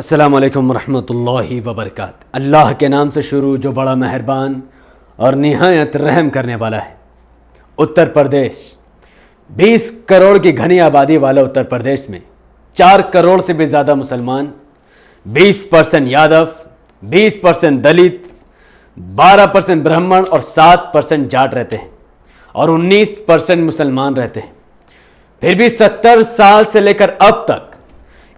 अस्सलाम वालेकुम रहमतुल्लाहि वबरकात। अल्लाह के नाम से शुरू जो बड़ा मेहरबान और निहायत रहम करने वाला है। उत्तर प्रदेश 20 करोड़ की घनी आबादी वाला उत्तर प्रदेश में 4 करोड़ से भी ज़्यादा मुसलमान, 20% यादव, 20% दलित, 12% ब्राह्मण और 7% जाट रहते हैं और 19% मुसलमान रहते हैं। फिर भी 70 साल से लेकर अब तक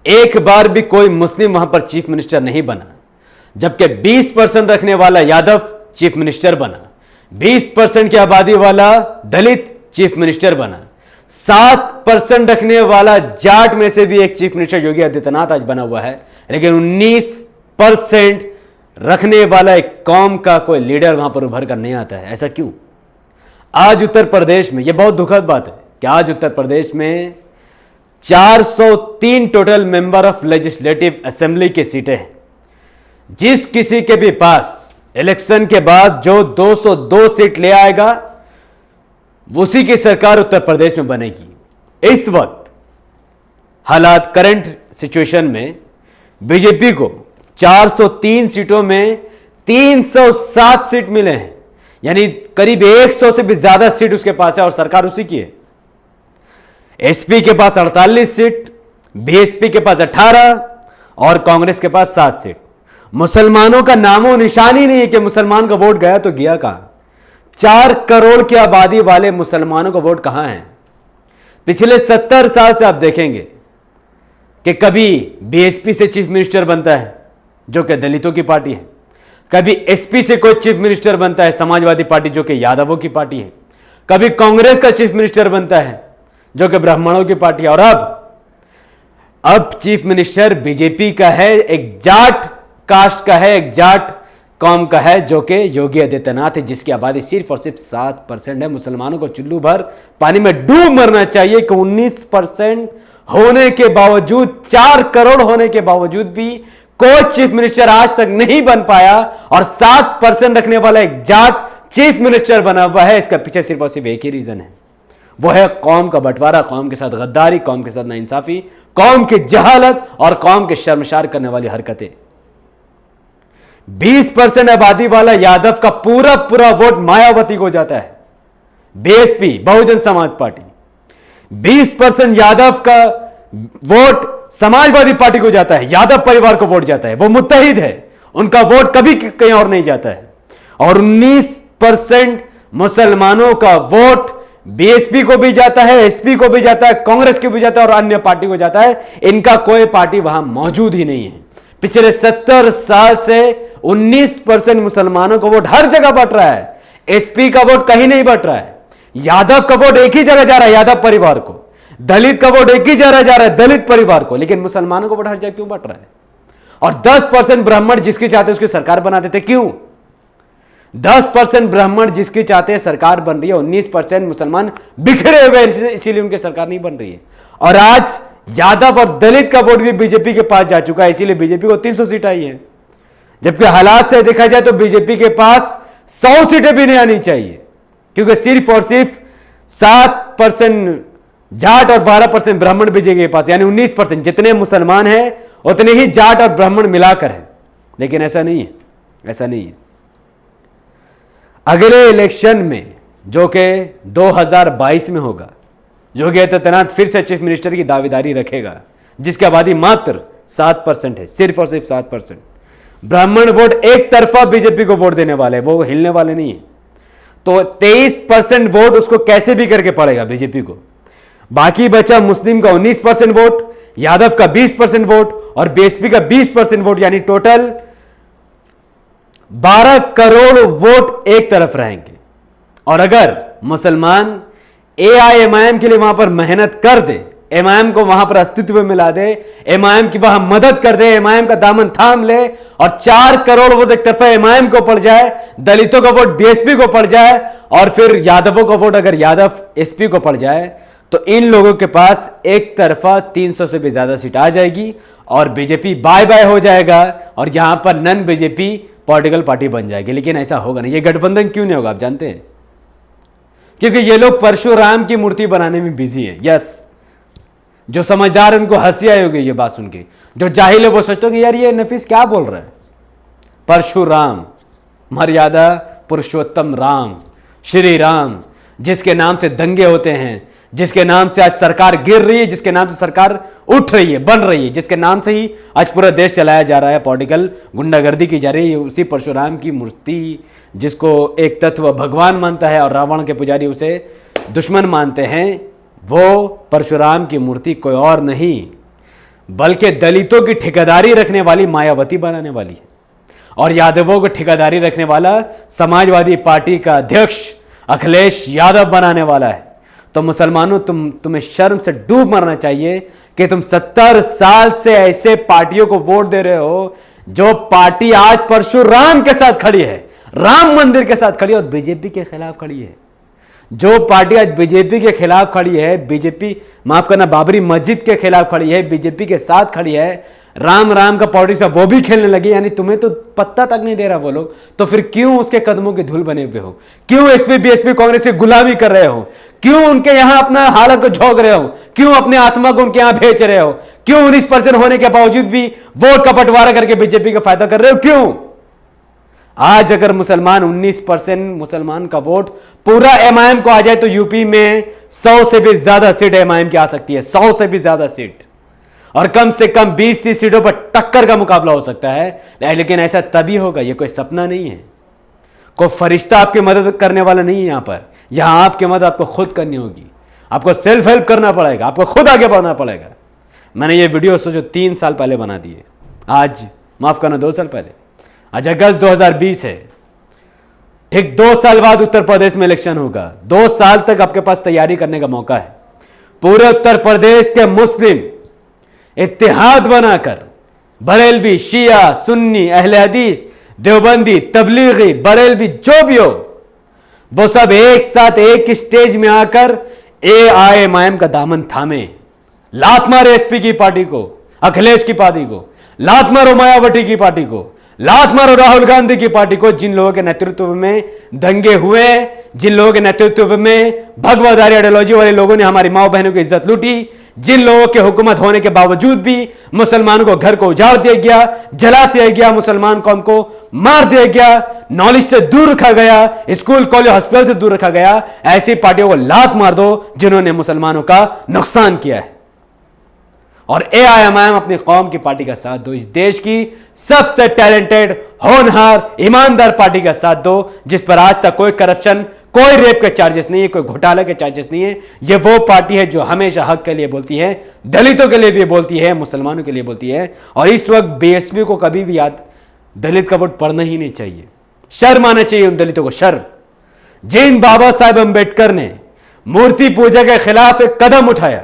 एक बार भी कोई मुस्लिम वहां पर चीफ मिनिस्टर नहीं बना, जबकि 20% रखने वाला यादव चीफ मिनिस्टर बना, 20% की आबादी वाला दलित चीफ मिनिस्टर बना, 7% रखने वाला जाट में से भी एक चीफ मिनिस्टर योगी आदित्यनाथ आज बना हुआ है, लेकिन 19% रखने वाला एक कौम का कोई लीडर वहां पर उभर कर नहीं आता है। ऐसा क्यों? आज उत्तर प्रदेश में, यह बहुत दुखद बात है कि आज उत्तर प्रदेश में 403 total member of legislative assembly की सीटें हैं। जिस किसी के भी पास इलेक्शन के बाद जो 202 सीट ले आएगा उसी की सरकार उत्तर प्रदेश में बनेगी। इस वक्त हालात, करंट सिचुएशन में बीजेपी को 403 सीटों में 307 सीट मिले हैं, यानी करीब 100 से भी ज्यादा सीट उसके पास है और सरकार उसी की है। एसपी के पास 48 सीट, बीएसपी के पास 18 और कांग्रेस के पास 7 सीट। मुसलमानों का नामो निशान ही नहीं है कि मुसलमान का वोट गया तो गया कहां। 4 करोड़ की आबादी वाले मुसलमानों का वोट कहां है? पिछले 70 साल से आप देखेंगे कि कभी बीएसपी से चीफ मिनिस्टर बनता है जो कि दलितों की पार्टी है, कभी एसपी से कोई चीफ मिनिस्टर बनता है समाजवादी पार्टी जो कि यादवों की पार्टी है, कभी कांग्रेस का चीफ मिनिस्टर बनता है जो कि ब्राह्मणों की पार्टी है, और अब चीफ मिनिस्टर बीजेपी का है, एक जाट कास्ट का है, एक जाट कौम का है जो कि योगी आदित्यनाथ है, जिसकी आबादी सिर्फ और सिर्फ 7% है। मुसलमानों को चुल्लू भर पानी में डूब मरना चाहिए कि 19% होने के बावजूद, 4 करोड़ होने के बावजूद भी कोई चीफ मिनिस्टर आज तक नहीं बन पाया और 7% रखने वाला एक जाट चीफ मिनिस्टर बना हुआ है। इसका पीछे सिर्फ और सिर्फ एक ही रीजन है, वो है कौम का बंटवारा, कौम के साथ गद्दारी, कौम के साथ नाइंसाफी, कौम की जहालत और कौम के शर्मसार करने वाली हरकतें। 20% आबादी वाला यादव का पूरा पूरा वोट मायावती को जाता है, बीएसपी बहुजन समाज पार्टी। 20% यादव का वोट समाजवादी पार्टी को जाता है, यादव परिवार को वोट जाता है, वो मुत्तहिद है, उनका वोट कभी कहीं और नहीं जाता है। और 19% मुसलमानों का वोट बीएसपी को भी जाता है, एसपी को भी जाता है, कांग्रेस को भी जाता है और अन्य पार्टी को जाता है। इनका कोई पार्टी वहां मौजूद ही नहीं है। पिछले 70 साल से 19% मुसलमानों का वोट हर जगह बट रहा है, एसपी का वोट कहीं नहीं बट रहा है, यादव का वोट एक ही जगह जा रहा है, यादव परिवार को, दलित का वोट एक ही जगह जा रहा है, दलित परिवार को, लेकिन मुसलमानों का वोट हर जगह क्यों बट रहा है? और 10% ब्राह्मण जिसकी चाहते उसकी सरकार बना देते, क्यों? 10% ब्राह्मण जिसकी चाहते हैं सरकार बन रही है, 19% मुसलमान बिखरे हुए, इसीलिए उनकी सरकार नहीं बन रही है। और आज यादव और दलित का वोट भी बीजेपी के पास जा चुका है, इसीलिए बीजेपी को 300 सीट आई है, जबकि हालात से देखा जाए तो बीजेपी के पास 100 सीटें भी नहीं आनी चाहिए, क्योंकि सिर्फ और सिर्फ 7% जाट और 12% ब्राह्मण बीजेपी के पास, यानी 19%। जितने मुसलमान हैं उतने ही जाट और ब्राह्मण मिलाकर है, लेकिन ऐसा नहीं है, ऐसा नहीं है। अगले इलेक्शन में जो कि 2022 में होगा, योगी आदित्यनाथ फिर से चीफ मिनिस्टर की दावेदारी रखेगा, जिसकी आबादी मात्र 7% है, सिर्फ और सिर्फ 7%। ब्राह्मण वोट एक तरफा बीजेपी को वोट देने वाले, वो हिलने वाले नहीं है। तो 23% वोट उसको कैसे भी करके पड़ेगा बीजेपी को। बाकी बचा मुस्लिम का 19% वोट, यादव का 20% वोट और बीएसपी का 20% वोट, यानी टोटल 12 करोड़ वोट एक तरफ रहेंगे। और अगर मुसलमान एआईएमआईएम के लिए वहां पर मेहनत कर दे, एमआईएम को वहां पर अस्तित्व मिला दे, एमआईएम की वहां मदद कर दे, एमआईएम का दामन थाम ले और 4 करोड़ वोट एक तरफा एमआईएम को पड़ जाए, दलितों का वोट बीएसपी को पड़ जाए और फिर यादवों का वोट अगर यादव एसपी को पड़ जाए, तो इन लोगों के पास एक तरफा 300 से भी ज्यादा सीट आ जाएगी और बीजेपी बाय बाय हो जाएगा और यहां पर नन बीजेपी पॉलिटिकल पार्टी बन जाएगी। लेकिन ऐसा होगा नहीं। ये गठबंधन क्यों नहीं होगा आप जानते हैं? क्योंकि ये लोग परशुराम की मूर्ति बनाने में बिजी हैं। यस, जो समझदार उनको हंसी आई होगी ये बात सुन के, जो जाहिल है वो सोचते होंगे यार ये नफीस क्या बोल रहा है। परशुराम, मर्यादा पुरुषोत्तम राम, श्री राम, जिसके नाम से दंगे होते हैं, जिसके नाम से आज सरकार गिर रही है, जिसके नाम से सरकार उठ रही है, बन रही है, जिसके नाम से ही आज पूरा देश चलाया जा रहा है, पॉलिटिकल गुंडागर्दी की जा रही है, उसी परशुराम की मूर्ति, जिसको एक तत्व भगवान मानता है और रावण के पुजारी उसे दुश्मन मानते हैं, वो परशुराम की मूर्ति कोई और नहीं बल्कि दलितों की ठेकेदारी रखने वाली मायावती बनाने वाली है, और यादवों को ठेकेदारी रखने वाला समाजवादी पार्टी का अध्यक्ष अखिलेश यादव बनाने वाला है। तो मुसलमानों, तुम्हें शर्म से डूब मरना चाहिए कि तुम 70 साल से ऐसे पार्टियों को वोट दे रहे हो जो पार्टी आज परशुराम के साथ खड़ी है, राम मंदिर के साथ खड़ी है और बीजेपी के खिलाफ खड़ी है। जो पार्टी आज बीजेपी के खिलाफ खड़ी है, बीजेपी माफ करना बाबरी मस्जिद के खिलाफ खड़ी है, बीजेपी के साथ खड़ी है, राम राम का पॉलिटिक्स वो भी खेलने लगे, यानी तुम्हें तो पत्ता तक नहीं दे रहा वो लोग, तो फिर क्यों उसके कदमों की धूल बने हुए हो? क्यों एसपी बीएसपी कांग्रेस की गुलामी कर रहे हो? क्यों उनके यहां अपना हालत को झोंक रहे हो? क्यों अपने आत्मा को उनके यहां भेज रहे हो? क्यों 19% होने के बावजूद भी वोट का बंटवारा करके बीजेपी का फायदा कर रहे हो? क्यों? आज अगर मुसलमान 19% मुसलमान का वोट पूरा एमआईएम को आ जाए तो यूपी में 100 से भी ज्यादा सीट एमआईएम की आ सकती है, 100 से भी ज्यादा सीट, और कम से कम 20-30 सीटों पर टक्कर का मुकाबला हो सकता है। लेकिन ऐसा तभी होगा, यह कोई सपना नहीं है, कोई फरिश्ता आपकी मदद करने वाला नहीं है। यहां आपकी मदद आपको खुद करनी होगी, आपको सेल्फ हेल्प करना पड़ेगा, आपको खुद आगे बढ़ना पड़ेगा। मैंने ये वीडियो सोचो 3 साल पहले बना दिए, आज माफ करना 2 साल पहले, आज अगस्त 2020 है, ठीक 2 साल बाद उत्तर प्रदेश में इलेक्शन होगा। 2 साल तक आपके पास तैयारी करने का मौका है। पूरे उत्तर प्रदेश के मुस्लिम इत्तेहाद बनाकर बरेलवी, शिया, सुन्नी, अहले हदीस, देवबंदी, तबलीगी, बरेलवी जो भी हो, वो सब एक साथ एक स्टेज में आकर एआईएमआईएम का दामन थामे, लात मारे एसपी की पार्टी को, अखिलेश की पार्टी को, लात मारो मायावती की पार्टी को, लात मारो राहुल गांधी की पार्टी को, जिन लोगों के नेतृत्व में दंगे हुए, जिन लोगों के नेतृत्व में भगवाधारी आइडियोलॉजी वाले लोगों ने हमारी माओ बहनों की इज्जत लूटी, जिन लोगों के हुकूमत होने के बावजूद भी मुसलमानों को घर को उजाड़ दिया गया, जला दिया गया, मुसलमान कौम को मार दिया गया, नॉलेज से दूर रखा गया, स्कूल कॉलेज हॉस्पिटल से दूर रखा गया, ऐसी पार्टियों को लात मार दो जिन्होंने मुसलमानों का नुकसान किया है। और एआईएमआईएम अपनी कौम की पार्टी का साथ दो, इस देश की सबसे टैलेंटेड, होनहार, ईमानदार पार्टी का साथ दो, जिस पर आज तक कोई करप्शन, कोई रेप के चार्जेस नहीं है, कोई घोटाला के चार्जेस नहीं है। ये वो पार्टी है जो हमेशा हक के लिए बोलती है, दलितों के लिए भी बोलती है, मुसलमानों के लिए बोलती है। और इस वक्त बीएसपी को कभी भी याद दलित का वोट पड़ना ही नहीं चाहिए, शर्म आना चाहिए उन दलितों को, शर्म। जिन बाबा साहेब अंबेडकर ने मूर्ति पूजा के खिलाफ एक कदम उठाया,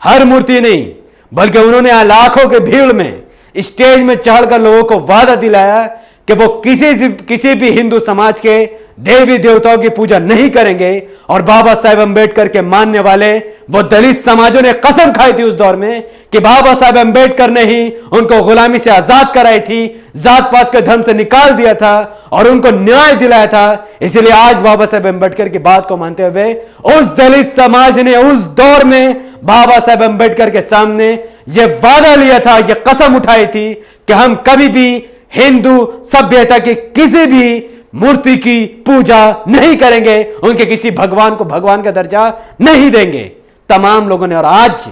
हर मूर्ति नहीं बल्कि उन्होंने लाखों के भीड़ में स्टेज में चढ़कर लोगों को वादा दिलाया कि वो किसी भी हिंदू समाज के देवी देवताओं की पूजा नहीं करेंगे। और बाबा साहेब अंबेडकर के मानने वाले वो दलित समाजों ने कसम खाई थी उस दौर में कि बाबा साहेब अंबेडकर ने ही उनको गुलामी से आजाद कराई थी, जात पात के धर्म से निकाल दिया था और उनको न्याय दिलाया था। इसलिए आज बाबा साहेब अंबेडकर की बात को मानते हुए उस दलित समाज ने उस दौर में बाबा साहेब अंबेडकर के सामने यह वादा लिया था, यह कसम उठाई थी कि हम कभी भी हिंदू सभ्यता की किसी भी मूर्ति की पूजा नहीं करेंगे, उनके किसी भगवान को भगवान का दर्जा नहीं देंगे, तमाम लोगों ने। और आज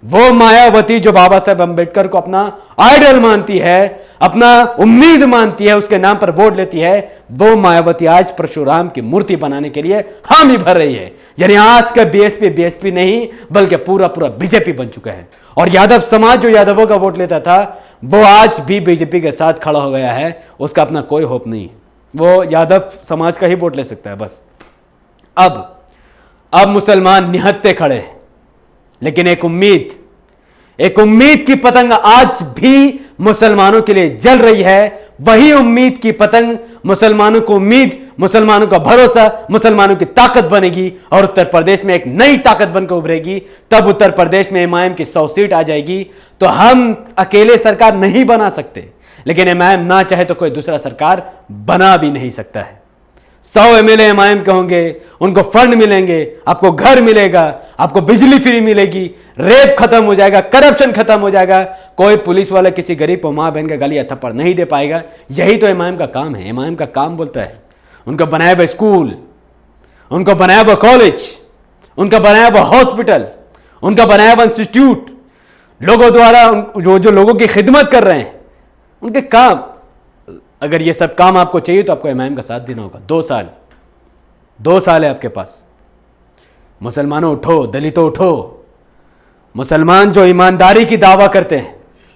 वो मायावती जो बाबा साहेब अंबेडकर को अपना आइडल मानती है, अपना उम्मीद मानती है, उसके नाम पर वोट लेती है, वो मायावती आज परशुराम की मूर्ति बनाने के लिए हामी भर रही है। यानी आज का बीएसपी नहीं बल्कि पूरा बीजेपी बन चुका है। और यादव समाज जो यादवों का वोट लेता था वो आज भी बीजेपी के साथ खड़ा हो गया है, उसका अपना कोई होप नहीं, वो यादव समाज का ही वोट ले सकता है बस। अब मुसलमान निहत्ते खड़े हैं, लेकिन एक उम्मीद की पतंग आज भी मुसलमानों के लिए जल रही है। वही उम्मीद की पतंग मुसलमानों को उम्मीद, मुसलमानों का भरोसा, मुसलमानों की ताकत बनेगी और उत्तर प्रदेश में एक नई ताकत बनकर उभरेगी। तब उत्तर प्रदेश में एमआईएम की 100 सीट आ जाएगी। तो हम अकेले सरकार नहीं बना सकते, लेकिन एमआईएम ना चाहे तो कोई दूसरा सरकार बना भी नहीं सकता है। 100 एमएलए एमआईएम के होंगे, उनको फंड मिलेंगे, आपको घर मिलेगा, आपको बिजली फ्री मिलेगी, रेप खत्म हो जाएगा, करप्शन खत्म हो जाएगा, कोई पुलिस वाला किसी गरीब को मां बहन का गाली या थप्पड़ नहीं दे पाएगा। यही तो एमआईएम का काम है। एमआईएम का काम बोलता है, उनका बनाया हुआ स्कूल, उनका बनाया हुआ कॉलेज, उनका बनाया हुआ हॉस्पिटल, उनका बनाया हुआ इंस्टीट्यूट, लोगों द्वारा जो लोगों की खिदमत कर रहे हैं, उनके काम। अगर ये सब काम आपको चाहिए तो आपको एमआईएम का साथ देना होगा। 2 साल है आपके पास। मुसलमानों उठो, दलितों उठो। मुसलमान जो ईमानदारी की दावा करते हैं,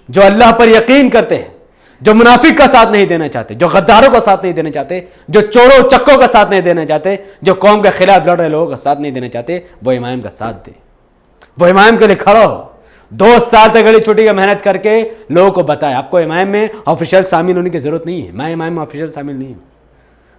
जो अल्लाह पर यकीन करते हैं, जो मुनाफिक का साथ नहीं देना चाहते, जो गद्दारों का साथ नहीं देना चाहते, जो चोरों चक्कों का साथ नहीं देना चाहते, जो कौम के खिलाफ लड़ रहे लोगों का साथ नहीं देना चाहते, वो एमआईएम का साथ दे, वो एमआईएम के लिए खड़ा हो। 2 साल तक गली छुट्टी का मेहनत करके लोगों को बताए आपको एमआईएम में ऑफिशियल शामिल होने की जरूरत नहीं है। मैं एमआईएम में ऑफिशियल शामिल नहीं हूं।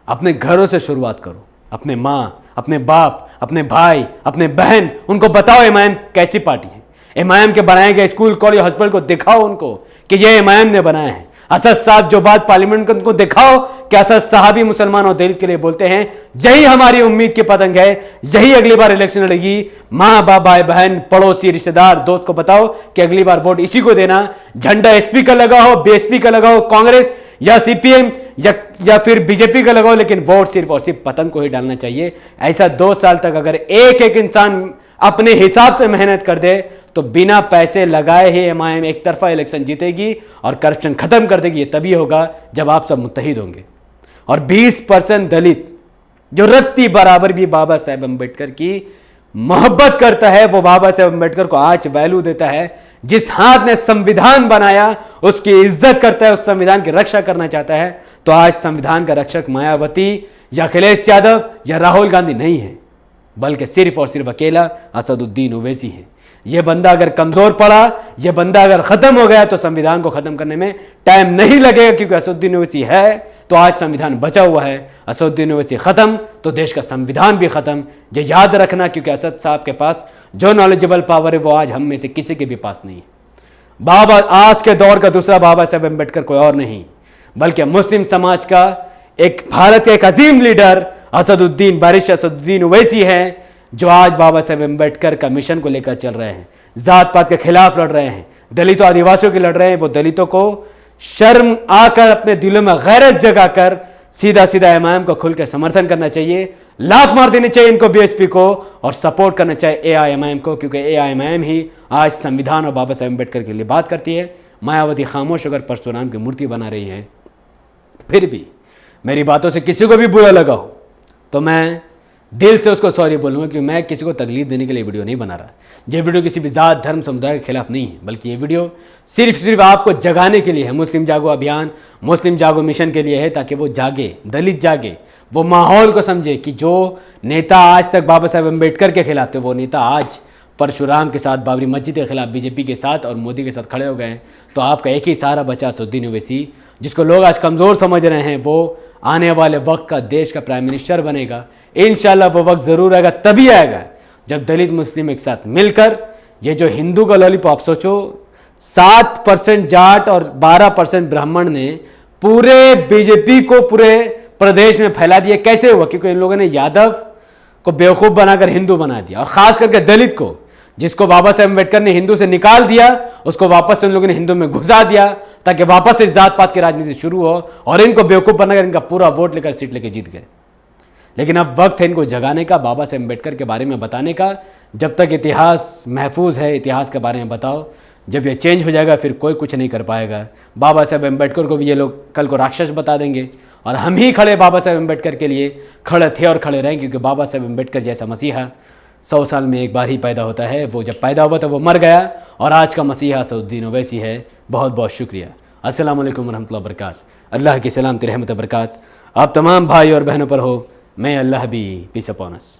अपने घरों से शुरुआत करो, अपने माँ, अपने बाप, अपने भाई, अपने बहन, उनको बताओ एमआईएम कैसी पार्टी है। एमआईएम के बनाए गए स्कूल, कॉलेज, हॉस्पिटल को दिखाओ उनको कि ये एमआईएम ने बनाया है। असद साहब जो बात पार्लियामेंट को उनको दिखाओ कि असद साहब ही मुसलमान और दलित के लिए बोलते हैं। यही हमारी उम्मीद की पतंग है, यही अगली बार इलेक्शन लड़ेगी। माँ बाप, भाई बहन, पड़ोसी, रिश्तेदार, दोस्त को बताओ कि अगली बार वोट इसी को देना। झंडा एसपी का लगाओ, बीएसपी का लगाओ, कांग्रेस या सीपीएम या फिर बीजेपी का लगाओ, लेकिन वोट सिर्फ और सिर्फ पतंग को ही डालना चाहिए। ऐसा 2 साल तक अगर एक एक इंसान अपने हिसाब से मेहनत कर दे तो बिना पैसे लगाए ही एमआईएम एक तरफा इलेक्शन जीतेगी और करप्शन खत्म कर देगी। ये तभी होगा जब आप सब मुत्तहिद होंगे। और 20% दलित जो रत्ती बराबर भी बाबा साहेब अम्बेडकर की मोहब्बत करता है, वो बाबा साहेब अम्बेडकर को आज वैल्यू देता है। जिस हाथ ने संविधान बनाया उसकी इज्जत करता है, उस संविधान की रक्षा करना चाहता है। तो आज संविधान का रक्षक मायावती या अखिलेश यादव या राहुल गांधी नहीं है, बल्कि सिर्फ और सिर्फ अकेला असदुद्दीन ओवैसी है। यह बंदा अगर कमजोर पड़ा, यह बंदा अगर खत्म हो गया तो संविधान को खत्म करने में टाइम नहीं लगेगा, क्योंकि असदुद्दीन ओवैसी है तो आज संविधान बचा हुआ है। असदुद्दीन ओवैसी खत्म तो देश का संविधान भी खत्म। ये याद रखना, क्योंकि असद साहब के पास जो नॉलेजेबल पावर है वो आज हम में से किसी के भी पास नहीं है। बाबा आज के दौर का दूसरा बाबा साहेब अम्बेडकर कोई और नहीं, बल्कि मुस्लिम समाज का एक, भारत के एक अजीम लीडर असदुद्दीन, बारिश असदुद्दीन ओवैसी हैं, जो आज बाबा साहेब अम्बेडकर का मिशन को लेकर चल रहे हैं। जात पात के खिलाफ लड़ रहे हैं, दलितों आदिवासियों के लड़ रहे हैं। वो दलितों को शर्म आकर अपने दिलों में गैरत जगाकर सीधा सीधा एमआईएम को खुलकर समर्थन करना चाहिए। लात मार देनी चाहिए इनको, बीएसपी को, और सपोर्ट करना चाहिए एआईएमआईएम को, क्योंकि एआईएमआईएम ही आज संविधान और बाबा साहेब अम्बेडकर के लिए बात करती है। मायावती खामोश होकर परशुराम की मूर्ति बना रही है। फिर भी मेरी बातों से किसी को भी बुरा लगा हो तो मैं दिल से उसको सॉरी बोलूँगा, क्योंकि मैं किसी को तकलीफ देने के लिए वीडियो नहीं बना रहा। ये वीडियो किसी भी जात, धर्म, समुदाय के खिलाफ नहीं है, बल्कि ये वीडियो सिर्फ आपको जगाने के लिए है। मुस्लिम जागो अभियान, मुस्लिम जागो मिशन के लिए है, ताकि वो जागे, दलित जागे, वो माहौल को समझे कि जो नेता आज तक बाबा साहेब अम्बेडकर के खिलाफ थे, वो नेता आज परशुराम के साथ, बाबरी मस्जिद के खिलाफ, बीजेपी के साथ और मोदी के साथ खड़े हो गए हैं। तो आपका एक ही सहारा बचा, असदुद्दीन ओवैसी, जिसको लोग आज कमज़ोर समझ रहे हैं। वो आने वाले वक्त का देश का प्राइम मिनिस्टर बनेगा। इंशाल्लाह वो वक्त ज़रूर आएगा, तभी आएगा जब दलित मुस्लिम एक साथ मिलकर, ये जो हिंदू का लॉलीपॉप, सोचो 7% जाट और 12% ब्राह्मण ने पूरे बीजेपी को पूरे प्रदेश में फैला दिया। कैसे हुआ? क्योंकि इन लोगों ने यादव को बेवकूफ़ बनाकर हिंदू बना दिया, और ख़ास करके दलित को, जिसको बाबा साहेब अम्बेडकर ने हिंदू से निकाल दिया, उसको वापस उन लोगों ने हिंदू में घुसा दिया, ताकि वापस से जात पात की राजनीति शुरू हो, और इनको बेवकूफ़ बनाकर इनका पूरा वोट लेकर सीट लेकर जीत गए। लेकिन अब वक्त है इनको जगाने का, बाबा साहेब अम्बेडकर के बारे में बताने का। जब तक इतिहास महफूज है, इतिहास के बारे में बताओ। जब ये चेंज हो जाएगा फिर कोई कुछ नहीं कर पाएगा। बाबा साहेब अम्बेडकर को भी ये लोग कल को राक्षस बता देंगे, और हम ही खड़े बाबा साहेब अम्बेडकर के लिए खड़े थे और खड़े रहें, क्योंकि बाबा साहेब अम्बेडकर जैसा मसीहा 100 साल में एक बार ही पैदा होता है। वो जब पैदा हुआ था वो मर गया, और आज का मसीहा असदुद्दीन ओवैसी है। बहुत बहुत शुक्रिया। अस्सलाम वालेकुम रहमतुल्लाहि व बरकातहू। अल्लाह की सलामती रहमत बरकात आप तमाम भाई और बहनों पर हो। मैं अल्लाह भी पीस अपॉन अस।